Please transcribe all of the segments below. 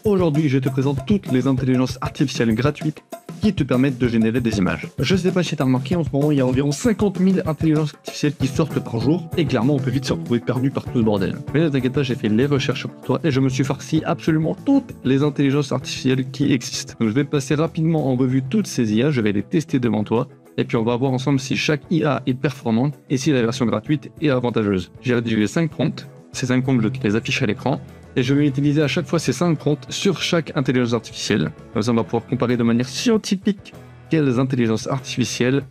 Aujourd'hui, je te présente toutes les intelligences artificielles gratuites qui te permettent de générer des images. Je sais pas si t'as remarqué, en ce moment, il y a environ 50 000 intelligences artificielles qui sortent par jour, et clairement, on peut vite se retrouver perdu par tout ce bordel. Mais ne t'inquiète pas, j'ai fait les recherches pour toi, et je me suis farci absolument toutes les intelligences artificielles qui existent. Donc je vais passer rapidement en revue toutes ces IA, je vais les tester devant toi, et puis on va voir ensemble si chaque IA est performante, et si la version gratuite est avantageuse. J'ai rédigé 5 prompts, ces 5 prompts, je te les affiche à l'écran, et je vais utiliser à chaque fois ces 5 prompts sur chaque intelligence artificielle. Comme ça, on va pouvoir comparer de manière scientifique quelles intelligences artificielles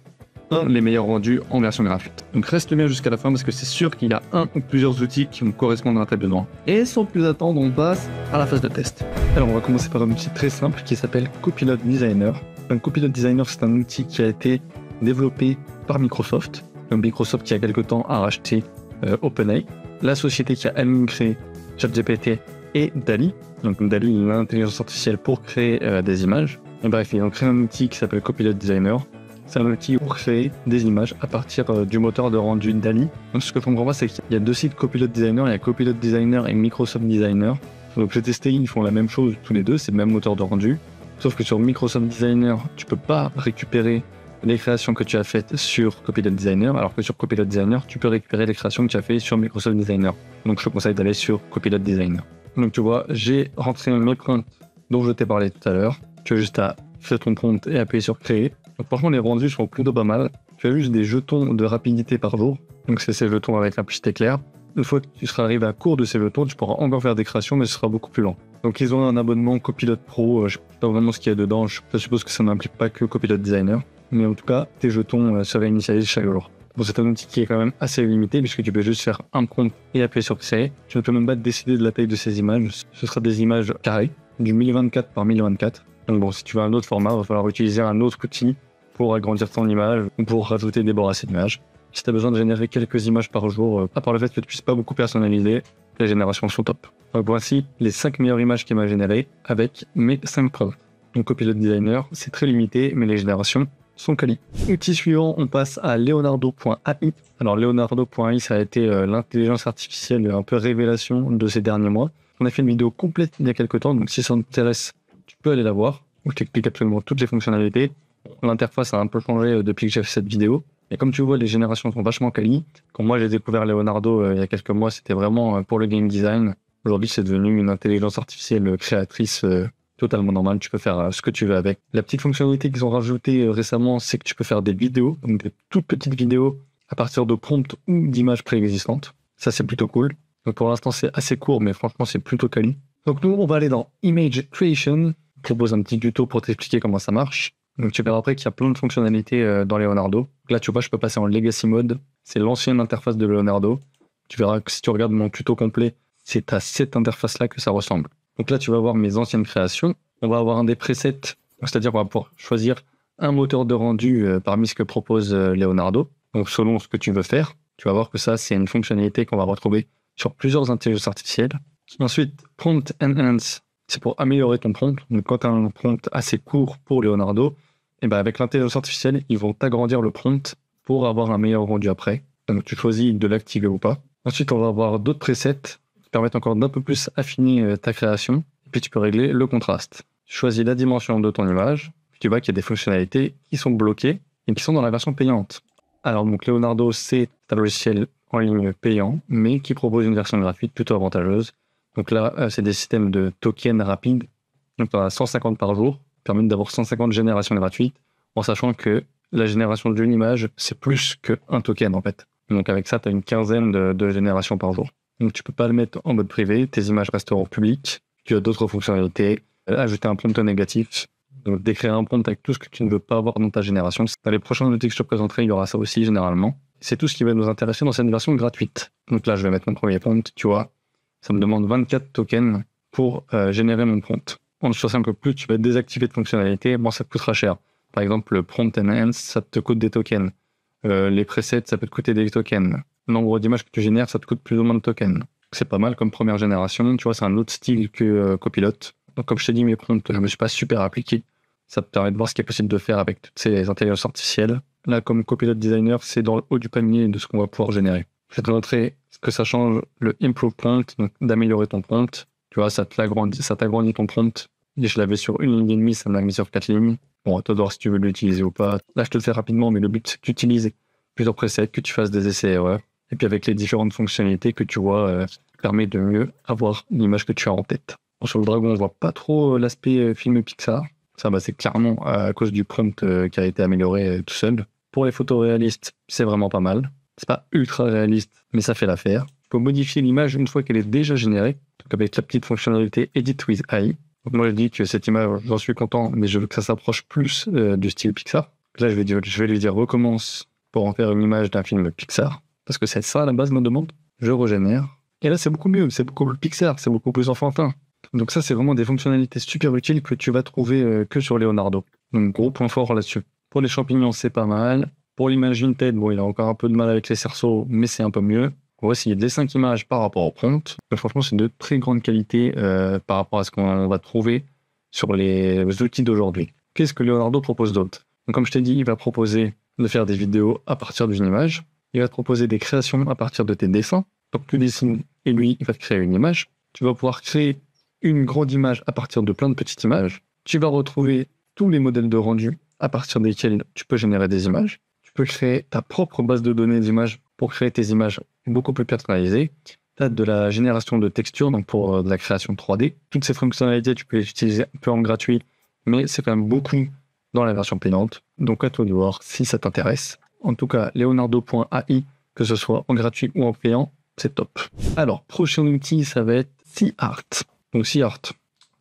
ont les meilleurs rendus en version gratuite. Donc reste bien jusqu'à la fin parce que c'est sûr qu'il y a un ou plusieurs outils qui vont correspondre à tes besoins. Et sans plus attendre, on passe à la phase de test. Alors on va commencer par un outil très simple qui s'appelle Copilot Designer. Un Copilot Designer, c'est un outil qui a été développé par Microsoft. Microsoft qui a quelque temps a racheté OpenAI, la société qui a elle-même créé ChatGPT et DALL-E. Donc DALL-E, l'intelligence artificielle pour créer des images. Et bref, ils ont créé un outil qui s'appelle Copilot Designer. C'est un outil pour créer des images à partir du moteur de rendu DALL-E. Donc ce que je comprends pas, c'est qu'il y a deux sites Copilot Designer, il y a Copilot Designer et Microsoft Designer. Donc j'ai testé, ils font la même chose tous les deux, c'est le même moteur de rendu. Sauf que sur Microsoft Designer, tu peux pas récupérer les créations que tu as faites sur Copilot Designer, alors que sur Copilot Designer, tu peux récupérer les créations que tu as faites sur Microsoft Designer. Donc je te conseille d'aller sur Copilot Designer. Donc tu vois, j'ai rentré un autre prompt dont je t'ai parlé tout à l'heure. Tu as juste à faire ton prompt et appuyer sur créer. Donc franchement, les rendus sont plutôt pas mal. Tu as juste des jetons de rapidité par jour. Donc c'est ces jetons avec un petit éclair. Une fois que tu seras arrivé à court de ces jetons, tu pourras encore faire des créations, mais ce sera beaucoup plus lent. Donc ils ont un abonnement Copilot Pro, je ne sais pas vraiment ce qu'il y a dedans, je suppose que ça n'implique pas que Copilot Designer. Mais en tout cas, tes jetons se réinitialisent chaque jour. Bon, c'est un outil qui est quand même assez limité puisque tu peux juste faire un prompt et appuyer sur créer. Tu ne peux même pas décider de la taille de ces images. Ce sera des images carrées, du 1024 par 1024. Donc bon, si tu veux un autre format, il va falloir utiliser un autre outil pour agrandir ton image ou pour rajouter des bords à cette image. Si tu as besoin de générer quelques images par jour, à part le fait que tu puisses pas beaucoup personnaliser, les générations sont top. Donc voici les 5 meilleures images qu'il m'a générées avec mes 5 prompts. Donc Copilot Designer, c'est très limité, mais les générations sont quali. Outil suivant, on passe à Leonardo.ai. Alors Leonardo.ai, ça a été l'intelligence artificielle un peu révélation de ces derniers mois. On a fait une vidéo complète il y a quelques temps, donc si ça t'intéresse, tu peux aller la voir, où je t'explique absolument toutes les fonctionnalités. L'interface a un peu changé depuis que j'ai fait cette vidéo. Et comme tu vois, les générations sont vachement quali. Quand moi j'ai découvert Leonardo il y a quelques mois, c'était vraiment pour le game design. Aujourd'hui, c'est devenu une intelligence artificielle créatrice totalement normal, tu peux faire ce que tu veux avec. La petite fonctionnalité qu'ils ont rajoutée récemment, c'est que tu peux faire des vidéos, donc des toutes petites vidéos à partir de prompts ou d'images préexistantes. Ça, c'est plutôt cool. Donc pour l'instant, c'est assez court, mais franchement, c'est plutôt quali. Donc nous, on va aller dans Image Creation. Je propose un petit tuto pour t'expliquer comment ça marche. Donc tu verras après qu'il y a plein de fonctionnalités dans Leonardo. Donc là, tu vois, je peux passer en Legacy Mode. C'est l'ancienne interface de Leonardo. Tu verras que si tu regardes mon tuto complet, c'est à cette interface-là que ça ressemble. Donc là, tu vas voir mes anciennes créations. On va avoir un des presets, c'est-à-dire qu'on va pouvoir choisir un moteur de rendu parmi ce que propose Leonardo. Donc selon ce que tu veux faire, tu vas voir que ça, c'est une fonctionnalité qu'on va retrouver sur plusieurs intelligences artificielles. Ensuite, Prompt Enhance, c'est pour améliorer ton prompt. Donc quand tu as un prompt assez court pour Leonardo, et ben avec l'intelligence artificielle, ils vont t'agrandir le prompt pour avoir un meilleur rendu après. Donc tu choisis de l'activer ou pas. Ensuite, on va avoir d'autres presets qui permettent encore d'un peu plus affiner ta création. Et puis tu peux régler le contraste. Tu choisis la dimension de ton image, puis tu vois qu'il y a des fonctionnalités qui sont bloquées et qui sont dans la version payante. Alors donc Leonardo, c'est un logiciel en ligne payant, mais qui propose une version gratuite plutôt avantageuse. Donc là, c'est des systèmes de tokens rapides, donc tu as 150 par jour, qui permettent d'avoir 150 générations gratuites, en sachant que la génération d'une image, c'est plus qu'un token en fait. Donc avec ça, tu as une quinzaine de générations par jour. Donc tu peux pas le mettre en mode privé, tes images resteront publiques. Tu as d'autres fonctionnalités, ajouter un prompt négatif, donc décrire un prompt avec tout ce que tu ne veux pas avoir dans ta génération. Dans les prochains outils que je te présenterai, il y aura ça aussi généralement. C'est tout ce qui va nous intéresser dans cette version gratuite. Donc là, je vais mettre mon premier prompt, tu vois, ça me demande 24 tokens pour générer mon prompt. En sur simple plus, tu vas désactiver de fonctionnalités, bon, ça te coûtera cher. Par exemple, le prompt enhance, ça te coûte des tokens. Les presets, ça peut te coûter des tokens. Le nombre d'images que tu génères, ça te coûte plus ou moins de tokens. C'est pas mal comme première génération, tu vois, c'est un autre style que Copilot. Donc comme je t'ai dit, mes prompts, je ne me suis pas super appliqué. Ça te permet de voir ce qui est possible de faire avec toutes ces intelligences artificielles. Là, comme Copilot Designer, c'est dans le haut du panier de ce qu'on va pouvoir générer. Je vais te montrer ce que ça change, le Improve Prompt, donc d'améliorer ton prompt. Tu vois, ça t'agrandit ton prompt. Et je l'avais sur 1 ligne et demie, ça me l'a mis sur 4 lignes. Bon, à toi de voir si tu veux l'utiliser ou pas. Là, je te le fais rapidement, mais le but, c'est que tu utilises plusieurs presets, que tu fasses des essais-erreurs. Et puis avec les différentes fonctionnalités que tu vois, permet de mieux avoir l'image que tu as en tête. Bon, sur le Dragon, on voit pas trop l'aspect film Pixar. Ça, c'est clairement à cause du prompt qui a été amélioré tout seul. Pour les photos réalistes, c'est vraiment pas mal. C'est pas ultra réaliste, mais ça fait l'affaire. Tu peux modifier l'image une fois qu'elle est déjà générée, donc avec la petite fonctionnalité Edit with AI. Donc moi, je dis que cette image, j'en suis content, mais je veux que ça s'approche plus du style Pixar. Là, je vais lui dire recommence pour en faire une image d'un film Pixar, parce que c'est ça à la base ma demande. Je régénère. Et là, c'est beaucoup mieux, c'est beaucoup plus Pixar, c'est beaucoup plus enfantin. Donc ça, c'est vraiment des fonctionnalités super utiles que tu vas trouver que sur Leonardo. Donc gros point fort là-dessus. Pour les champignons, c'est pas mal. Pour l'image Vinted, bon, il a encore un peu de mal avec les cerceaux, mais c'est un peu mieux. Voici les 5 images par rapport au prompt. Franchement, c'est de très grande qualité par rapport à ce qu'on va trouver sur les outils d'aujourd'hui. Qu'est-ce que Leonardo propose d'autre? Donc, comme je t'ai dit, il va proposer de faire des vidéos à partir d'une image. Il va te proposer des créations à partir de tes dessins. Donc, tu dessines et lui, il va te créer une image. Tu vas pouvoir créer une grande image à partir de plein de petites images. Tu vas retrouver tous les modèles de rendu à partir desquels tu peux générer des images. Tu peux créer ta propre base de données d'images pour créer tes images beaucoup plus personnalisées. Tu as de la génération de textures, donc pour de la création 3D. Toutes ces fonctionnalités, tu peux les utiliser un peu en gratuit, mais c'est quand même beaucoup dans la version payante. Donc à toi de voir si ça t'intéresse. En tout cas, leonardo.ai, que ce soit en gratuit ou en payant, c'est top. Alors, prochain outil, ça va être SeaArt. Donc SeaArt,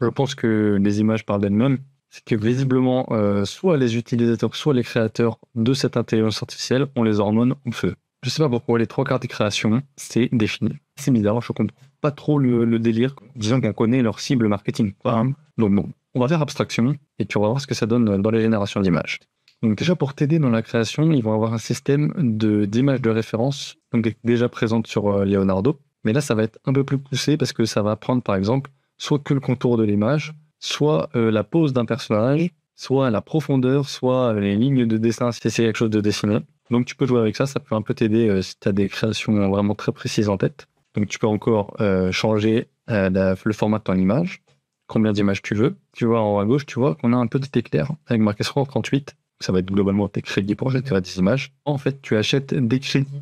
je pense que les images parlent d'elles-mêmes. C'est que visiblement, soit les utilisateurs, soit les créateurs de cette intelligence artificielle ont les hormones en feu. Je sais pas pourquoi, les 3 quarts des créations, c'est défini. C'est bizarre, je comprends pas trop le délire. Disons qu'on connaît leur cible marketing. Donc bon, on va faire abstraction et tu vas voir ce que ça donne dans les générations d'images. Donc déjà, pour t'aider dans la création, ils vont avoir un système d'images de référence, donc déjà présente sur Leonardo. Mais là, ça va être un peu plus poussé parce que ça va prendre, par exemple, soit que le contour de l'image, soit la pose d'un personnage, soit la profondeur, soit les lignes de dessin si c'est quelque chose de dessiné. Donc tu peux jouer avec ça, ça peut un peu t'aider si tu as des créations vraiment très précises en tête. Donc tu peux encore changer le format de ton image, combien d'images tu veux. Tu vois en haut à gauche, tu vois qu'on a un petit éclair avec marqué 38. Ça va être globalement tes crédits pour générer des images. En fait, tu achètes des crédits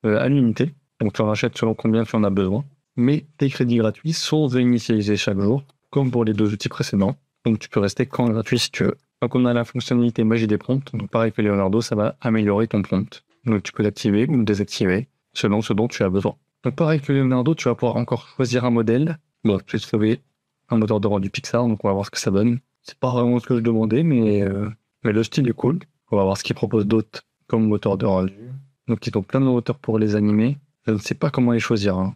à l'unité, donc tu en achètes selon combien tu en as besoin. Mais tes crédits gratuits sont réinitialisés chaque jour, comme pour les 2 outils précédents. Donc tu peux rester qu'en gratuit si tu veux. Donc on a la fonctionnalité magie des prompts. Donc pareil que Leonardo, ça va améliorer ton prompt. Donc tu peux l'activer ou le désactiver selon ce dont tu as besoin. Donc pareil que Leonardo, tu vas pouvoir encore choisir un modèle. Bon, je vais trouver un moteur de rendu Pixar, donc on va voir ce que ça donne. C'est pas vraiment ce que je demandais, mais le style est cool. On va voir ce qu'ils proposent d'autres comme moteur de rendu. Donc ils ont plein de moteurs pour les animer. Je ne sais pas comment les choisir.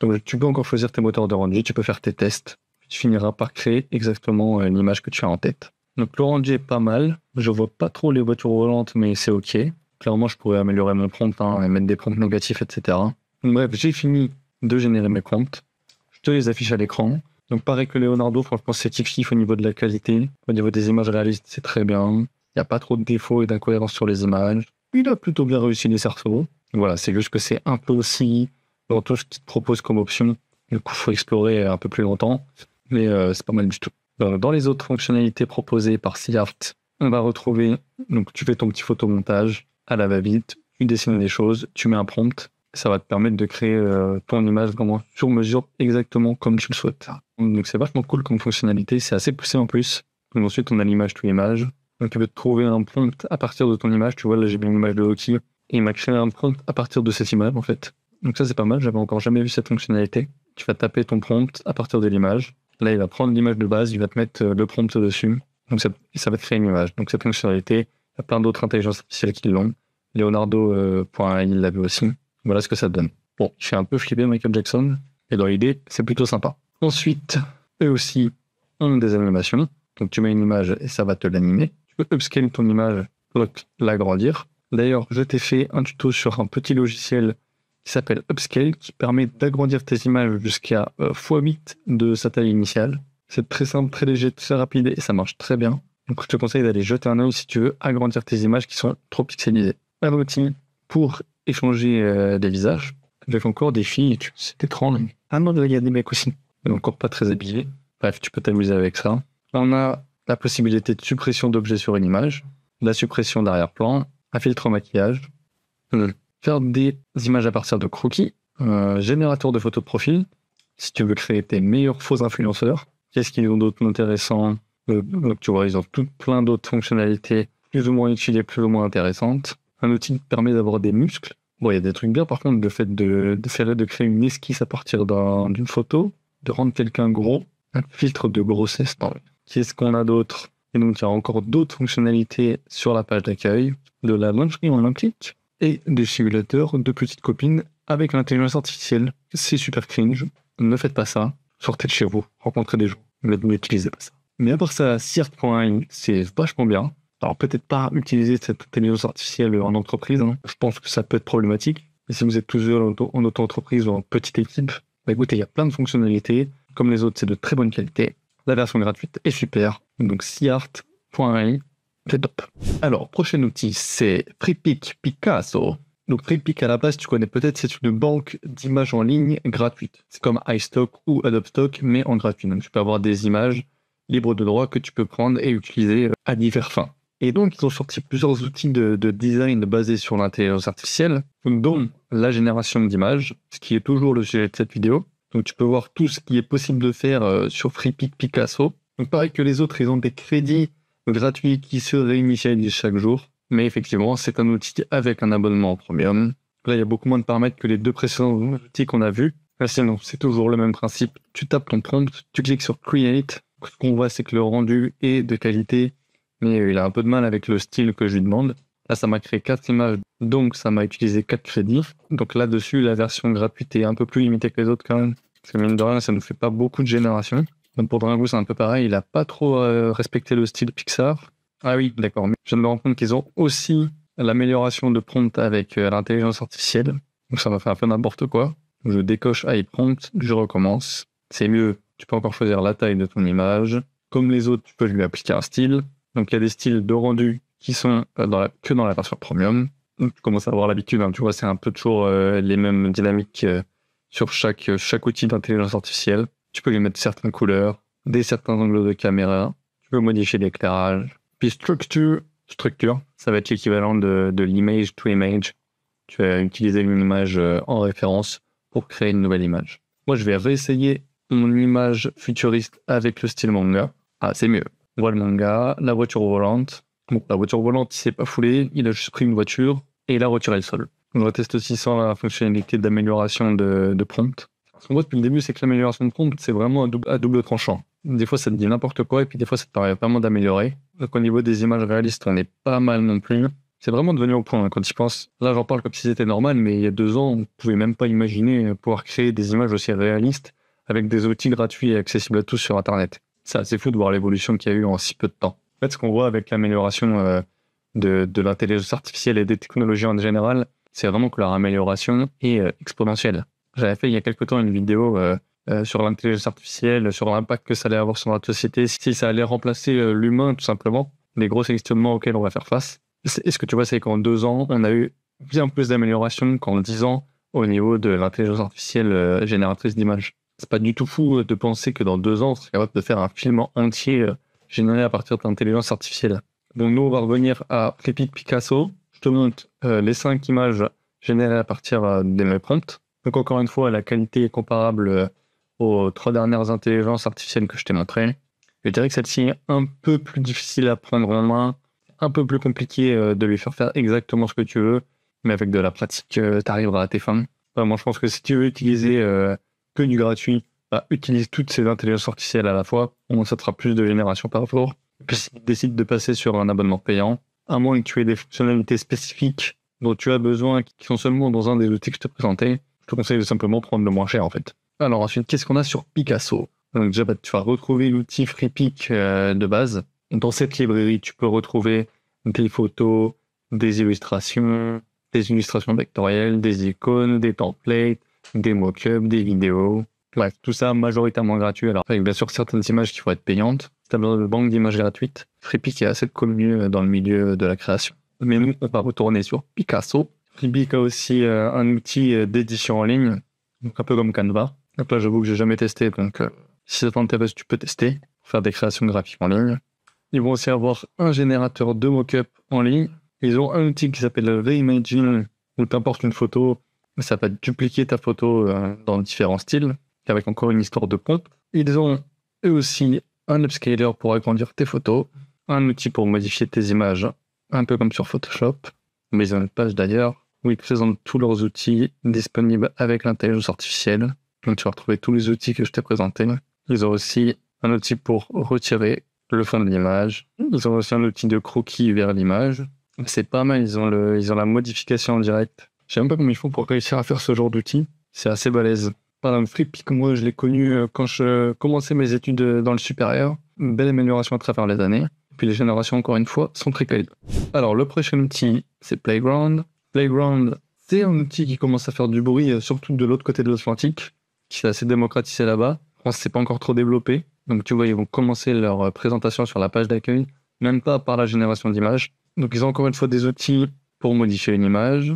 Donc tu peux encore choisir tes moteurs de rendu, tu peux faire tes tests. Tu finiras par créer exactement l'image que tu as en tête. Donc le rendu est pas mal. Je vois pas trop les voitures volantes, mais c'est ok. Clairement, je pourrais améliorer mon prompt, et mettre des prompts négatifs, etc. Donc, bref, j'ai fini de générer mes prompts. Je te les affiche à l'écran. Donc pareil que Leonardo, franchement, c'est kiff-kiff au niveau de la qualité. Au niveau des images réalistes, c'est très bien. Il n'y a pas trop de défauts et d'incohérences sur les images. Il a plutôt bien réussi les cerceaux. Voilà, c'est juste que c'est un peu aussi dans tout ce qu'il te propose comme option. Du coup, il faut explorer un peu plus longtemps. Mais c'est pas mal du tout. Dans les autres fonctionnalités proposées par SeaArt, on va retrouver, donc tu fais ton petit photomontage à la va-vite, tu dessines des choses, tu mets un prompt, ça va te permettre de créer ton image vraiment sur mesure, exactement comme tu le souhaites. Donc c'est vachement cool comme fonctionnalité, c'est assez poussé en plus. Donc ensuite on a l'image to image, donc tu peux trouver un prompt à partir de ton image, tu vois là j'ai mis une image de Loki, et il m'a créé un prompt à partir de cette image en fait. Donc ça c'est pas mal, j'avais encore jamais vu cette fonctionnalité. Tu vas taper ton prompt à partir de l'image. Là, il va prendre l'image de base, il va te mettre le prompt dessus. Donc ça va te créer une image. Donc cette fonctionnalité, il y a plein d'autres intelligences artificielles qui l'ont. Leonardo.ai, il l'avait aussi. Voilà ce que ça donne. Bon, je suis un peu flippé Michael Jackson, et dans l'idée, c'est plutôt sympa. Ensuite, eux aussi ont des animations. Donc tu mets une image et ça va te l'animer. Tu peux upscale ton image pour l'agrandir. D'ailleurs, je t'ai fait un tuto sur un petit logiciel qui s'appelle Upscale, qui permet d'agrandir tes images jusqu'à x8 de sa taille initiale. C'est très simple, très léger, très rapide et ça marche très bien. Donc je te conseille d'aller jeter un œil si tu veux agrandir tes images qui sont trop pixelisées. Un outil pour échanger des visages. J'ai fait encore des filles, c'était étrange. Ah non, il y a des mecs aussi. Mais encore pas très habillés. Bref, tu peux t'amuser avec ça. On a la possibilité de suppression d'objets sur une image, la suppression d'arrière-plan, un filtre au maquillage, faire des images à partir de croquis, générateur de photos de profil, si tu veux créer tes meilleurs faux influenceurs. Qu'est-ce qu'ils ont d'autre d'intéressant? Donc tu vois, ils ont plein d'autres fonctionnalités plus ou moins utiles, plus ou moins intéressantes. Un outil qui te permet d'avoir des muscles. Bon, il y a des trucs bien, par contre, le fait de créer une esquisse à partir d'une photo, de rendre quelqu'un gros, un filtre de grossesse. Non. Qu'est-ce qu'on a d'autre? Et donc, il y a encore d'autres fonctionnalités sur la page d'accueil, de la lingerie en un clic, et des simulateurs de petites copines avec l'intelligence artificielle. C'est super cringe. Ne faites pas ça. Sortez de chez vous, rencontrez des gens. Mais n'utilisez pas ça. Mais à part ça, Seart.ai, c'est vachement bien. Alors peut-être pas utiliser cette intelligence artificielle en entreprise, hein. Je pense que ça peut être problématique. Et si vous êtes tous en auto-entreprise ou en petite équipe, bah écoutez, il y a plein de fonctionnalités. Comme les autres, c'est de très bonne qualité. La version gratuite est super. Donc Seart.ai, c'est top. Alors, prochain outil, c'est FreePic Picasso. Donc FreePic à la base, tu connais peut-être, c'est une banque d'images en ligne gratuite. C'est comme iStock ou Adobe Stock, mais en gratuit. Donc tu peux avoir des images libres de droit que tu peux prendre et utiliser à diverses fins. Et donc, ils ont sorti plusieurs outils de design basés sur l'intelligence artificielle, dont la génération d'images, ce qui est toujours le sujet de cette vidéo. Donc, tu peux voir tout ce qui est possible de faire sur FreePic Picasso. Donc, pareil que les autres, ils ont des crédits gratuits qui se réinitialisent chaque jour. Mais effectivement, c'est un outil avec un abonnement premium. Là, il y a beaucoup moins de paramètres que les deux précédents outils qu'on a vus. Là, sinon, c'est toujours le même principe. Tu tapes ton prompt, tu cliques sur Create. Ce qu'on voit, c'est que le rendu est de qualité, mais il a un peu de mal avec le style que je lui demande. Là, ça m'a créé 4 images, donc ça m'a utilisé 4 crédits. Donc là-dessus, la version gratuite est un peu plus limitée que les autres quand même. Parce que mine de rien, ça ne fait pas beaucoup de génération. Donc pour Dringo, c'est un peu pareil. Il n'a pas trop respecté le style Pixar. Ah oui, d'accord. Mais je viens de me rendre compte qu'ils ont aussi l'amélioration de prompt avec l'intelligence artificielle. Donc ça m'a fait un peu n'importe quoi. Je décoche iPrompt, je recommence. C'est mieux. Tu peux encore choisir la taille de ton image. Comme les autres, tu peux lui appliquer un style. Donc, il y a des styles de rendu qui sont que dans la version premium. Donc, tu commences à avoir l'habitude. Hein, tu vois, c'est un peu toujours les mêmes dynamiques sur chaque outil d'intelligence artificielle. Tu peux lui mettre certaines couleurs, certains angles de caméra. Tu peux modifier l'éclairage. Puis structure, ça va être l'équivalent de l'image to image. Tu vas utiliser une image en référence pour créer une nouvelle image. Moi, je vais réessayer mon image futuriste avec le style manga. Ah, c'est mieux. On voit le manga, la voiture volante. Bon, la voiture volante, il s'est pas foulé, il a juste pris une voiture et il a retiré le sol. On reteste aussi sans la fonctionnalité d'amélioration de prompt. Ce qu'on voit depuis le début, c'est que l'amélioration de prompt, c'est vraiment à double tranchant. Des fois, ça te dit n'importe quoi et puis des fois, ça te permet vraiment d'améliorer. Donc au niveau des images réalistes, on est pas mal non plus. C'est vraiment devenu au point quand tu penses. Là, j'en parle comme si c'était normal, mais il y a 2 ans, on ne pouvait même pas imaginer pouvoir créer des images aussi réalistes avec des outils gratuits et accessibles à tous sur Internet. C'est assez fou de voir l'évolution qu'il y a eu en si peu de temps. En fait, ce qu'on voit avec l'amélioration de l'intelligence artificielle et des technologies en général, c'est vraiment que leur amélioration est exponentielle. J'avais fait il y a quelque temps une vidéo sur l'intelligence artificielle, sur l'impact que ça allait avoir sur notre société, si ça allait remplacer l'humain tout simplement, les gros questionnements auxquels on va faire face. Et ce que tu vois, c'est qu'en 2 ans, on a eu bien plus d'amélioration qu'en 10 ans au niveau de l'intelligence artificielle génératrice d'images. C'est pas du tout fou de penser que dans 2 ans, on serait capable de faire un film entier généré à partir d'intelligence artificielle. Donc nous, on va revenir à FreePic Picasso. Je te montre les 5 images générées à partir de mes prompts. Donc encore une fois, la qualité est comparable aux 3 dernières intelligences artificielles que je t'ai montrées. Je dirais que celle-ci est un peu plus difficile à prendre en main, un peu plus compliqué de lui faire exactement ce que tu veux, mais avec de la pratique, tu arriveras à tes fins. Moi, je pense que si tu veux utiliser que du gratuit, utilise toutes ces intelligences artificielles à la fois, au moins ça te fera plus de génération par jour. Et puis si tu décides de passer sur un abonnement payant, à moins que tu aies des fonctionnalités spécifiques dont tu as besoin, qui sont seulement dans un des outils que je te présentais, je te conseille de simplement prendre le moins cher en fait. Alors ensuite, qu'est-ce qu'on a sur Picasso? Donc déjà, tu vas retrouver l'outil FreePic de base. Dans cette librairie, tu peux retrouver des photos, des illustrations vectorielles, des icônes, des templates, des mock-ups, des vidéos. Bref, tout ça majoritairement gratuit. Alors, avec bien sûr certaines images qui vont être payantes. Si tu as besoin de banque d'images gratuites, FreePic est assez connu dans le milieu de la création. Mais nous, on va retourner sur Picasso. Freebik a aussi un outil d'édition en ligne, donc un peu comme Canva. Donc là, j'avoue que j'ai jamais testé, donc si ça t'intéresse, tu peux tester, faire des créations graphiques en ligne. Ils vont aussi avoir un générateur de mock-up en ligne. Ils ont un outil qui s'appelle Reimagine, où tu importes une photo, ça va dupliquer ta photo dans différents styles, avec encore une histoire de prompt. Ils ont eux aussi un upscaler pour agrandir tes photos, un outil pour modifier tes images, un peu comme sur Photoshop, mais ils ont une page d'ailleurs où ils présentent tous leurs outils disponibles avec l'intelligence artificielle. Donc tu vas retrouver tous les outils que je t'ai présentés. Ils ont aussi un outil pour retirer le fond de l'image. Ils ont aussi un outil de croquis vers l'image. C'est pas mal, ils ont la modification en direct. Je sais même pas comment ils font pour réussir à faire ce genre d'outil. C'est assez balèze. Par exemple, Freepik, moi je l'ai connu quand je commençais mes études dans le supérieur. Une belle amélioration à travers les années. Puis les générations, encore une fois, sont très qualies. Alors le prochain outil, c'est Playground. Playground, c'est un outil qui commence à faire du bruit, surtout de l'autre côté de l'Atlantique, qui s'est assez démocratisé là-bas. Je pense que c'est pas encore trop développé. Donc tu vois, ils vont commencer leur présentation sur la page d'accueil, même pas par la génération d'images. Donc ils ont encore une fois des outils pour modifier une image.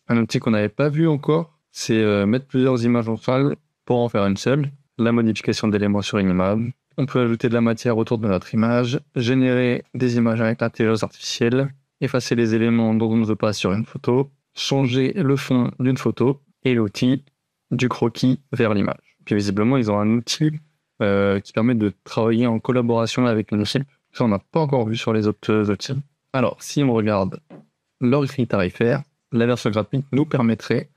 Un outil qu'on n'avait pas vu encore, c'est mettre plusieurs images en salle pour en faire une seule. La modification d'éléments sur une image. On peut ajouter de la matière autour de notre image, générer des images avec l'intelligence artificielle, effacer les éléments dont on ne veut pas sur une photo, changer le fond d'une photo et l'outil du croquis vers l'image. Puis visiblement, ils ont un outil qui permet de travailler en collaboration avec une équipe. Ça, on n'a pas encore vu sur les autres outils. Alors, si on regarde leur grille tarifaire, la version gratuite nous permettrait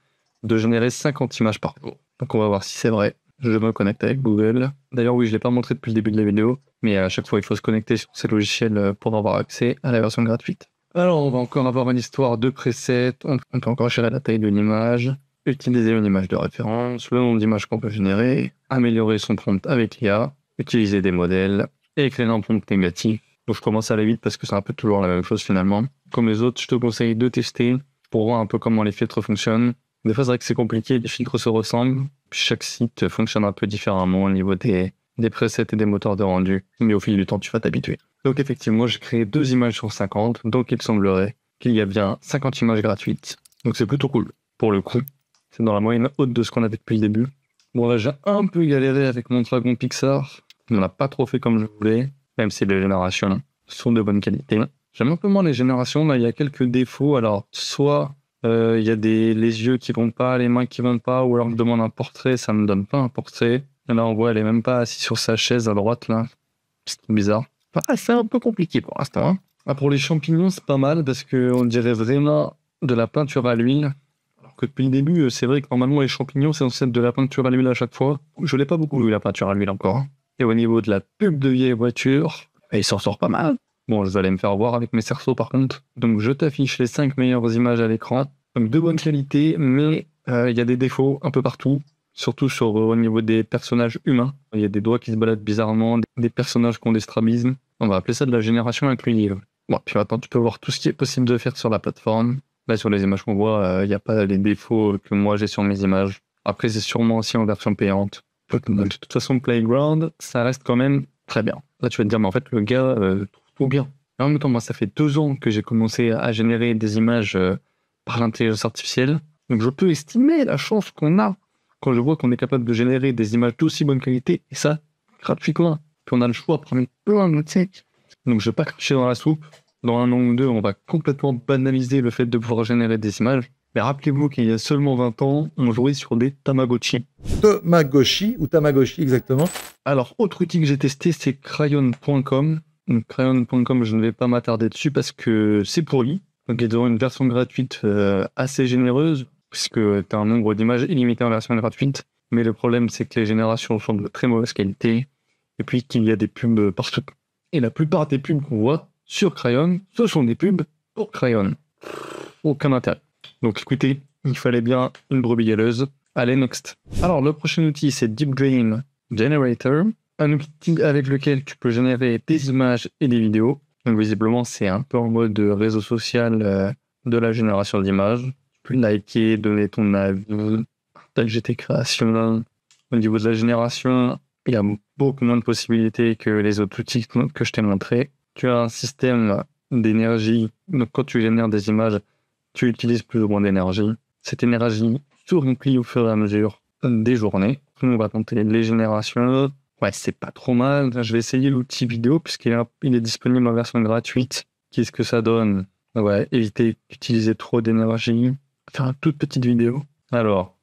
de générer 50 images par jour. Donc on va voir si c'est vrai. Je me connecte avec Google. D'ailleurs, oui, je ne l'ai pas montré depuis le début de la vidéo, mais à chaque fois, il faut se connecter sur ces logiciels pour avoir accès à la version gratuite. Alors, on va encore avoir une histoire de presets. On peut encore gérer la taille d'une image, utiliser une image de référence, le nombre d'images qu'on peut générer, améliorer son prompt avec l'IA, utiliser des modèles, et écrire un prompt négatif. Donc, je commence à aller vite parce que c'est un peu toujours la même chose finalement. Comme les autres, je te conseille de tester pour voir un peu comment les filtres fonctionnent. Des fois, c'est vrai que c'est compliqué, les filtres se ressemblent. Puis chaque site fonctionne un peu différemment au niveau des presets et des moteurs de rendu. Mais au fil du temps, tu vas t'habituer. Donc effectivement, j'ai créé 2 images sur 50. Donc il semblerait qu'il y a bien 50 images gratuites. Donc c'est plutôt cool. Pour le coup, c'est dans la moyenne haute de ce qu'on avait depuis le début. Bon, là, j'ai un peu galéré avec mon Dragon Pixar. On n'a pas trop fait comme je voulais, même si les générations sont de bonne qualité. J'aime un peu moins les générations. Là, il y a quelques défauts. Alors, soit il y a les yeux qui vont pas, les mains qui vont pas, ou alors on me demande un portrait, ça me donne pas un portrait. Et là, on voit, elle est même pas assise sur sa chaise à droite, là. C'est bizarre. Enfin, c'est un peu compliqué pour l'instant. Hein. Ah, pour les champignons, c'est pas mal parce qu'on dirait vraiment de la peinture à l'huile. Alors que depuis le début, c'est vrai que normalement, les champignons, c'est censé être de la peinture à l'huile à chaque fois. Je l'ai pas beaucoup vu, la peinture à l'huile encore. Hein. Et au niveau de la pub de vieille voiture, il s'en sort pas mal. Bon, je vais aller me faire voir avec mes cerceaux par contre. Donc, je t'affiche les 5 meilleures images à l'écran. Donc, de bonne qualité, mais il y a des défauts un peu partout. Surtout au niveau des personnages humains. Il y a des doigts qui se baladent bizarrement, des personnages qui ont des strabismes. On va appeler ça de la génération inclusive. Bon, puis maintenant, tu peux voir tout ce qui est possible de faire sur la plateforme. Là, sur les images qu'on voit, il n'y a pas les défauts que moi j'ai sur mes images. Après, c'est sûrement aussi en version payante. De toute façon, Playground, ça reste quand même très bien. Là, tu vas te dire, mais en fait, le gars trouve tout bien. Et en même temps, moi, ça fait 2 ans que j'ai commencé à générer des images par l'intelligence artificielle. Donc, je peux estimer la chance qu'on a quand je vois qu'on est capable de générer des images d'aussi bonne qualité, et ça, gratuitement. Puis on a le choix parmi plein de sites. Donc je vais pas cracher dans la soupe. Dans 1 an ou 2, on va complètement banaliser le fait de pouvoir générer des images. Mais rappelez-vous qu'il y a seulement 20 ans, on jouait sur des Tamagotchi. Tamagotchi ou Tamagotchi exactement. Alors, autre outil que j'ai testé, c'est Crayon.com. Donc Crayon.com, je ne vais pas m'attarder dessus parce que c'est pourri. Donc ils ont une version gratuite assez généreuse, puisque tu as un nombre d'images illimité en version gratuite. Mais le problème, c'est que les générations sont de très mauvaise qualité, et puis qu'il y a des pubs partout. Et la plupart des pubs qu'on voit sur Crayon, ce sont des pubs pour Crayon. Aucun intérêt. Donc écoutez, il fallait bien une brebis galeuse. Allez, next. Alors, le prochain outil, c'est Deep Dream Generator, un outil avec lequel tu peux générer des images et des vidéos. Donc visiblement, c'est un peu en mode réseau social de la génération d'images. Tu peux liker, donner ton avis, partager tes créations. Au niveau de la génération, il y a beaucoup moins de possibilités que les autres outils que je t'ai montrés. Tu as un système d'énergie. Donc quand tu génères des images, tu utilises plus ou moins d'énergie. Cette énergie se remplit au fur et à mesure des journées. On va tenter les générations. Ouais, c'est pas trop mal. Je vais essayer l'outil vidéo puisqu'il est disponible en version gratuite. Qu'est-ce que ça donne? Ouais, éviter d'utiliser trop d'énergie. Faire une toute petite vidéo. Alors,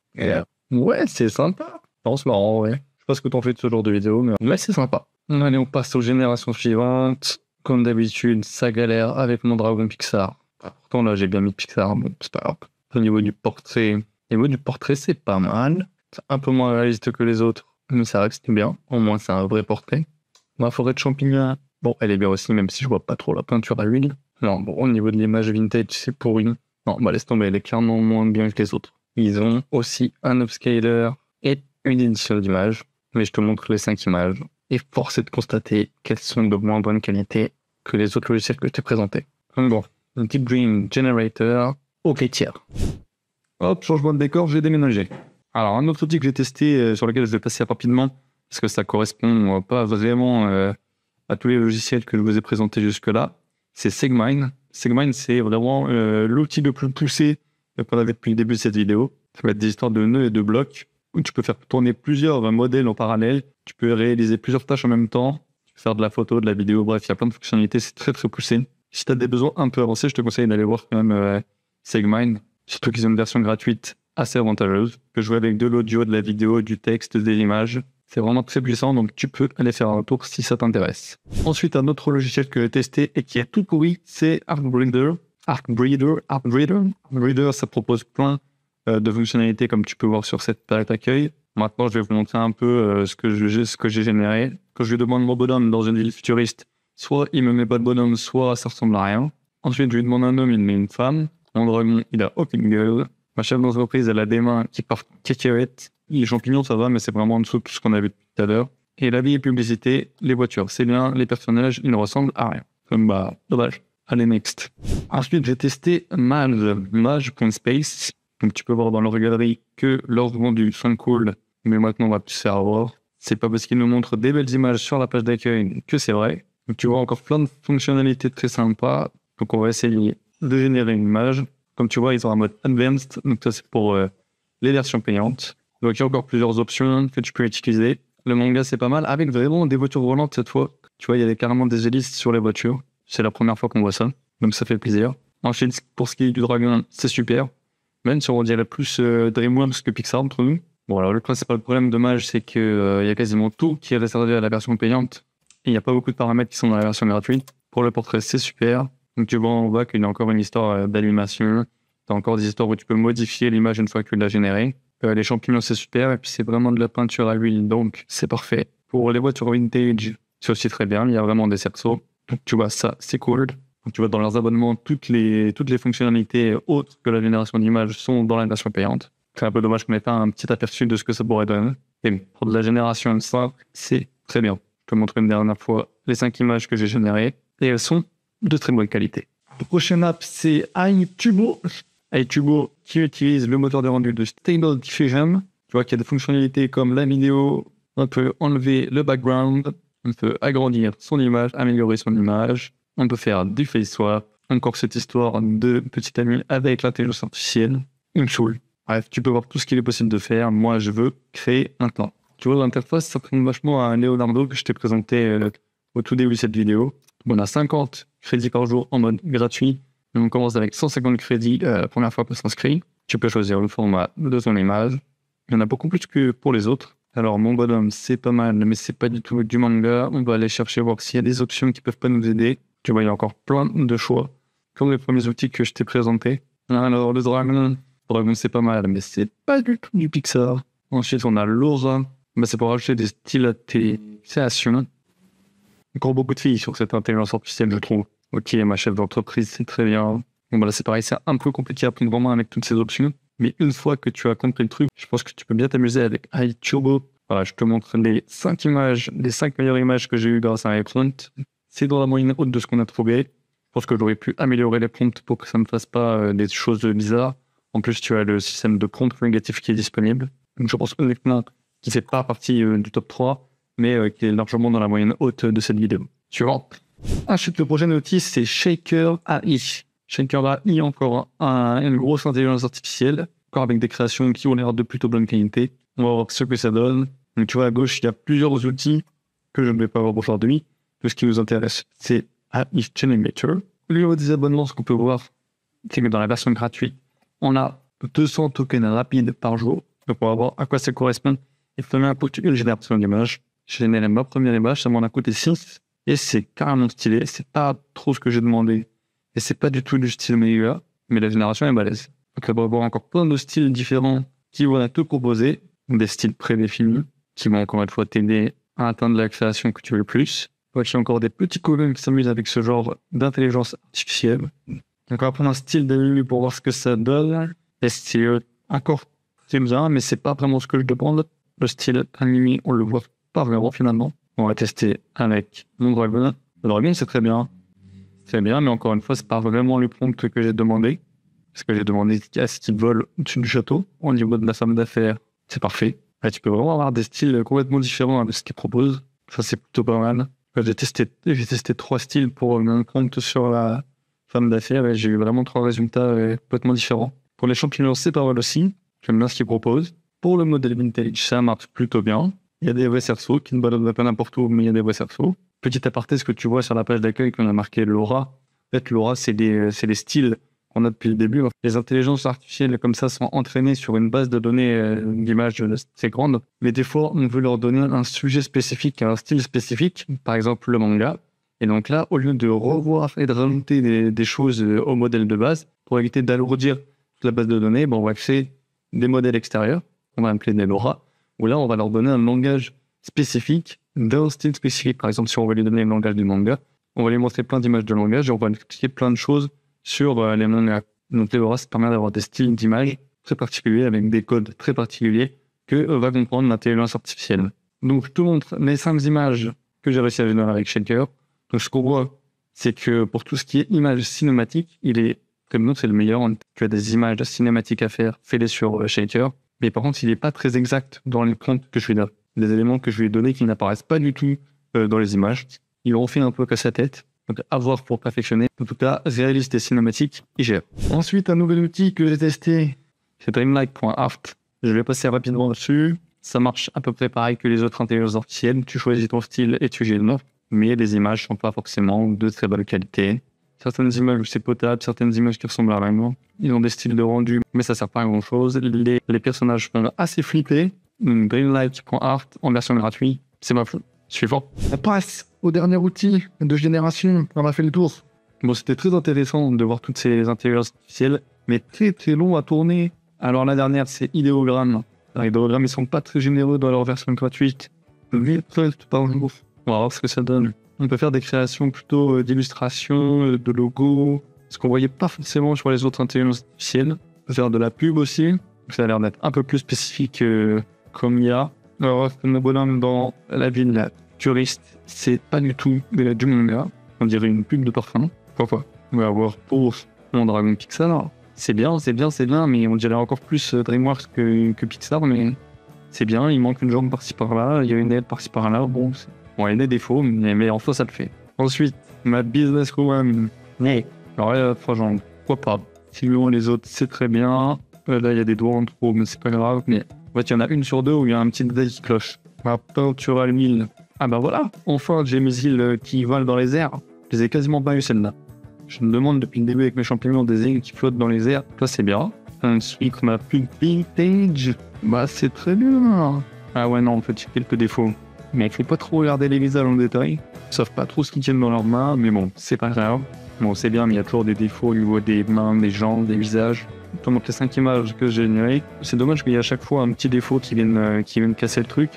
ouais, c'est sympa. Non, c'est marrant, ouais. Je sais pas ce que t'en fais de ce genre de vidéo, mais ouais, c'est sympa. Allez, on passe aux générations suivantes. Comme d'habitude, ça galère avec mon Dragon Pixar. Pourtant, là, j'ai bien mis Pixar, bon, c'est pas grave. Au niveau du portrait, c'est pas mal. C'est un peu moins réaliste que les autres, mais ça reste bien. Au moins, c'est un vrai portrait. Ma forêt de champignons, bon, elle est bien aussi, même si je vois pas trop la peinture à l'huile. Non, bon, au niveau de l'image vintage, c'est pourri. Non, bah laisse tomber, elle est clairement moins bien que les autres. Ils ont aussi un upscaler et une édition d'image. Mais je te montre les 5 images. Et force est de constater qu'elles sont de moins bonne qualité que les autres logiciels que je t'ai présentés. Donc bon, Deep Dream Generator, OK tiers. Hop, changement de décor, j'ai déménagé. Alors, un autre outil que j'ai testé, sur lequel je vais passer rapidement, parce que ça correspond pas vraiment à tous les logiciels que je vous ai présentés jusque-là, c'est Segmine. Segmine, c'est vraiment l'outil le plus poussé qu'on avait depuis le début de cette vidéo. Ça va être des histoires de nœuds et de blocs, où tu peux faire tourner plusieurs modèles en parallèle, tu peux réaliser plusieurs tâches en même temps, tu peux faire de la photo, de la vidéo, bref, il y a plein de fonctionnalités, c'est très très poussé. Si tu as des besoins un peu avancés, je te conseille d'aller voir quand même Segmine, surtout qu'ils ont une version gratuite assez avantageuse. Tu peux jouer avec de l'audio, de la vidéo, du texte, des images. C'est vraiment très puissant, donc tu peux aller faire un tour si ça t'intéresse. Ensuite, un autre logiciel que j'ai testé et qui est tout pourri, c'est Artbreeder. Artbreeder, ça propose plein de fonctionnalités comme tu peux voir sur cette palette accueil. Maintenant, je vais vous montrer un peu ce que j'ai généré. Quand je lui demande mon bonhomme dans une ville futuriste, soit il me met pas de bonhomme, soit ça ressemble à rien. Ensuite, je lui demande un homme, il me met une femme. Mon dragon, il a aucune gueule. Ma chef d'entreprise, elle a des mains qui partent cacahuètes. Les champignons, ça va, mais c'est vraiment en dessous de tout ce qu'on a vu tout à l'heure. Et la vie et publicité, les voitures, c'est bien. Les personnages, ils ne ressemblent à rien. Comme dommage. Allez, next. Ensuite, j'ai testé Mage.space. Donc, tu peux voir dans leur galerie que leurs vendus sont cool, mais maintenant, on va plus se faire avoir. C'est pas parce qu'ils nous montrent des belles images sur la page d'accueil que c'est vrai. Donc, tu vois encore plein de fonctionnalités très sympas. Donc, on va essayer de générer une image. Comme tu vois, ils ont un mode Advanced. Donc, ça, c'est pour les versions payantes. Donc, il y a encore plusieurs options que tu peux utiliser. Le manga, c'est pas mal. Avec vraiment des voitures volantes cette fois. Tu vois, il y a carrément des hélices sur les voitures. C'est la première fois qu'on voit ça. Donc, ça fait plaisir. Ensuite, pour ce qui est du dragon, c'est super. Même si on dirait plus DreamWorks que Pixar entre nous. Bon, alors le principal problème de Mage, c'est qu'il y a quasiment tout qui est réservé à la version payante. Et il n'y a pas beaucoup de paramètres qui sont dans la version gratuite. Pour le portrait, c'est super. Donc tu vois, on voit qu'il y a encore une histoire d'animation. Tu as encore des histoires où tu peux modifier l'image une fois que tu l'as générée. Les champignons, c'est super. Et puis c'est vraiment de la peinture à l'huile, donc c'est parfait. Pour les voitures vintage, c'est aussi très bien. Il y a vraiment des cerceaux. Donc tu vois, ça, c'est cool. Donc, tu vois, dans leurs abonnements, toutes les fonctionnalités autres que la génération d'images sont dans la version payante. C'est un peu dommage qu'on ait pas un petit aperçu de ce que ça pourrait donner. Et pour de la génération simple, c'est très bien. Je peux montrer une dernière fois les 5 images que j'ai générées et elles sont de très bonne qualité. Le prochain app, c'est iTubo. iTubo qui utilise le moteur de rendu de Stable Diffusion. Tu vois qu'il y a des fonctionnalités comme la vidéo, on peut enlever le background, on peut agrandir son image, améliorer son image. On peut faire du face swap, encore cette histoire de petit ami avec l'intelligence artificielle, une choule. Bref, tu peux voir tout ce qu'il est possible de faire. Moi, je veux créer un plan. Tu vois, l'interface, ça ressemble vachement à un Leonardo que je t'ai présenté au tout début de cette vidéo. On a 50 crédits par jour en mode gratuit. On commence avec 150 crédits la première fois qu'on s'inscrit. Tu peux choisir le format de ton image. Il y en a beaucoup plus que pour les autres. Alors, mon bonhomme, c'est pas mal, mais c'est pas du tout du manga. On va aller chercher, voir s'il y a des options qui peuvent pas nous aider. Tu vois, il y a encore plein de choix, comme les premiers outils que je t'ai présentés. Alors, le Dragon, c'est pas mal, mais c'est pas du tout du Pixar. Ensuite, on a Laura, c'est pour rajouter des styles à tes créations. Encore beaucoup de filles sur cette intelligence artificielle, je trouve. Ok, ma chef d'entreprise, c'est très bien. Bon, là, c'est pareil, c'est un peu compliqué à prendre en main avec toutes ces options. Mais une fois que tu as compris le truc, je pense que tu peux bien t'amuser avec iTubo. Voilà, je te montre les 5 images, les 5 meilleures images que j'ai eues grâce à iPrint. C'est dans la moyenne haute de ce qu'on a trouvé. Je pense que j'aurais pu améliorer les prompts pour que ça ne fasse pas des choses bizarres. En plus, tu as le système de prompt négatif qui est disponible. Donc, je pense honnêtement qu'il ne fait pas partie du top 3, mais qui est largement dans la moyenne haute de cette vidéo. Suivant. Ensuite, le prochain outil, c'est Shaker AI. Shaker a encore une grosse intelligence artificielle, encore avec des créations qui ont l'air de plutôt bonne qualité. On va voir ce que ça donne. Donc tu vois, à gauche, il y a plusieurs outils que je ne vais pas voir aujourd'hui. Tout ce qui nous intéresse, c'est AI Generator. Au niveau des abonnements, ce qu'on peut voir, c'est que dans la version gratuite, on a 200 tokens rapides par jour. Donc on va voir à quoi ça correspond. Et première génération d'image. J'ai généré ma première image, ça m'en a coûté 6. Et c'est carrément stylé. C'est pas trop ce que j'ai demandé. Et c'est pas du tout du style meilleur, mais la génération est balèze. Donc, on va avoir encore plein de styles différents qui vont te proposer, des styles prédéfinis, qui vont encore une fois t'aider à atteindre la création que tu veux le plus. Donc, il y a encore des petits copains qui s'amusent avec ce genre d'intelligence artificielle. Donc, on va prendre un style d'anime pour voir ce que ça donne. Et c'est encore très bien, mais c'est pas vraiment ce que je demande. Le style animé, on le voit pas vraiment finalement. On va tester avec mon dragon. Le dragon, c'est très bien. C'est bien, mais encore une fois, c'est pas vraiment le prompt que j'ai demandé. Parce que j'ai demandé à ce qu'il vole au-dessus du château. Au niveau de la femme d'affaires, c'est parfait. Là, tu peux vraiment avoir des styles complètement différents de ce qu'il propose. Ça, c'est plutôt pas mal. J'ai testé 3 styles pour un prompt sur la femme d'affaires et j'ai eu vraiment 3 résultats complètement différents. Pour les champignons, c'est pas mal aussi. J'aime bien ce qu'il propose. Pour le modèle vintage, ça marche plutôt bien. Il y a des vrais cerceaux qui ne baladent pas n'importe où, mais il y a des vrais cerceaux. Petit aparté, ce que tu vois sur la page d'accueil qu'on a marqué Laura. En fait, Laura, c'est les styles qu'on a depuis le début. Les intelligences artificielles comme ça sont entraînées sur une base de données d'images assez grande. Mais des fois, on veut leur donner un sujet spécifique, un style spécifique, par exemple le manga. Et donc là, au lieu de revoir et de rajouter des choses au modèle de base, pour éviter d'alourdir la base de données, on va créer des modèles extérieurs. On va appeler des Laura. Où là, on va leur donner un langage spécifique d'un style spécifique. Par exemple, si on veut lui donner le langage du manga, on va lui montrer plein d'images de langage et on va lui expliquer plein de choses sur les mangas. Donc, les Laura, ça permet d'avoir des styles d'images très particuliers avec des codes très particuliers que va comprendre l'intelligence artificielle. Donc, je te montre les 5 images que j'ai réussi à générer avec Shaker. Donc, ce qu'on voit, c'est que pour tout ce qui est images cinématiques, il est, comme nous, c'est le meilleur. Tu as des images cinématiques à faire, fais-les sur Shaker. Mais par contre, il n'est pas très exact dans les prompts que je lui donne. Des éléments que je lui ai donnés qui n'apparaissent pas du tout dans les images. Il refait un peu qu'à sa tête. Donc, à voir pour perfectionner. En tout cas, réaliste et cinématique, il gère. Ensuite, un nouvel outil que j'ai testé, c'est Dreamlike.art. Je vais passer rapidement dessus. Ça marche à peu près pareil que les autres intelligences artificielles. Tu choisis ton style et tu génères. Mais les images ne sont pas forcément de très bonne qualité. Certaines images où c'est potable, certaines images qui ressemblent à rien. Ils ont des styles de rendu, mais ça sert pas à grand chose. Les personnages sont assez flippés. Dreamlike.art en version gratuite, c'est ma faute. Suivant. On passe au dernier outil de génération. On a fait le tour. Bon, c'était très intéressant de voir toutes ces intelligences artificielles, mais très très long à tourner. Alors la dernière, c'est Ideogram. Les idéogrammes, ils sont pas très généreux dans leur version gratuite. 8 posts par jour. On va voir ce que ça donne. On peut faire des créations plutôt d'illustrations, de logos, ce qu'on voyait pas forcément sur les autres intelligences artificielles. On peut faire de la pub aussi. Ça a l'air d'être un peu plus spécifique comme IA. Alors, le bonhomme dans la ville, la touriste, c'est pas du tout du manga. On dirait une pub de parfum. Pourquoi? On va avoir pour mon Dragon Pixar. C'est bien, mais on dirait encore plus DreamWorks que Pixar, mais c'est bien. Il manque une jambe par-ci par-là, il y a une aide par-ci par-là. Bon, il y a des défauts, mais en soi, ça le fait. Ensuite, ma business woman. Mais, alors là, 3 jambes. Pourquoi pas? Sinon, les autres, c'est très bien. Là, il y a des doigts en trop, mais c'est pas grave. Mais en fait, il y en a une sur 2 où il y a un petit détail qui cloche. Ma peinture à l'huile. Ah bah voilà, enfin, j'ai mes îles qui volent dans les airs. Je les ai quasiment pas eu celle-là. Je me demande depuis le début avec mes champignons des îles qui flottent dans les airs. Ça, c'est bien. Ensuite, ma pub vintage. Bah, c'est très bien. Ah ouais, non, en fait, il y a quelques défauts. Mais il faut pas trop regarder les visages en détail. Ils savent pas trop ce qu'ils tiennent dans leurs mains, mais bon, c'est pas grave. Bon, c'est bien, mais il y a toujours des défauts au niveau des mains, des jambes, des visages. Je te montre les 5 images que j'ai générées. C'est dommage qu'il y ait à chaque fois un petit défaut qui vienne casser le truc.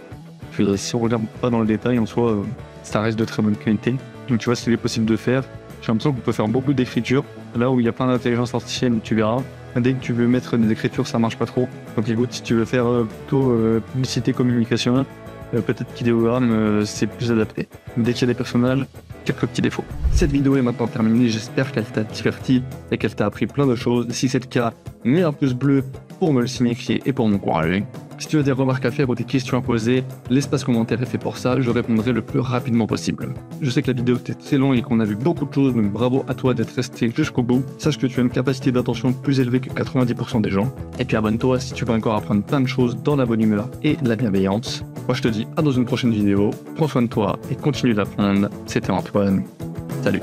Si on regarde pas dans le détail, en soi, ça reste de très bonne qualité. Donc tu vois ce qu'il est possible de faire. J'ai l'impression qu'on peut faire beaucoup d'écriture. Là où il y a plein d'intelligence artificielle, tu verras. Dès que tu veux mettre des écritures, ça marche pas trop. Donc écoute, si tu veux faire plutôt publicité, communication, peut-être qu'Ideogram c'est plus adapté. Dès qu'il y a des personnages, quelques petits défauts. Cette vidéo est maintenant terminée, j'espère qu'elle t'a diverti et qu'elle t'a appris plein de choses. Si c'est le cas, mets un pouce bleu pour me le signifier et pour m'encourager. Si tu as des remarques à faire ou des questions à poser, l'espace commentaire est fait pour ça, je répondrai le plus rapidement possible. Je sais que la vidéo était très longue et qu'on a vu beaucoup de choses, donc bravo à toi d'être resté jusqu'au bout. Sache que tu as une capacité d'attention plus élevée que 90% des gens. Et puis abonne-toi si tu veux encore apprendre plein de choses dans la bonne humeur et la bienveillance. Moi je te dis à dans une prochaine vidéo, prends soin de toi et continue d'apprendre. C'était Antoine. Salut.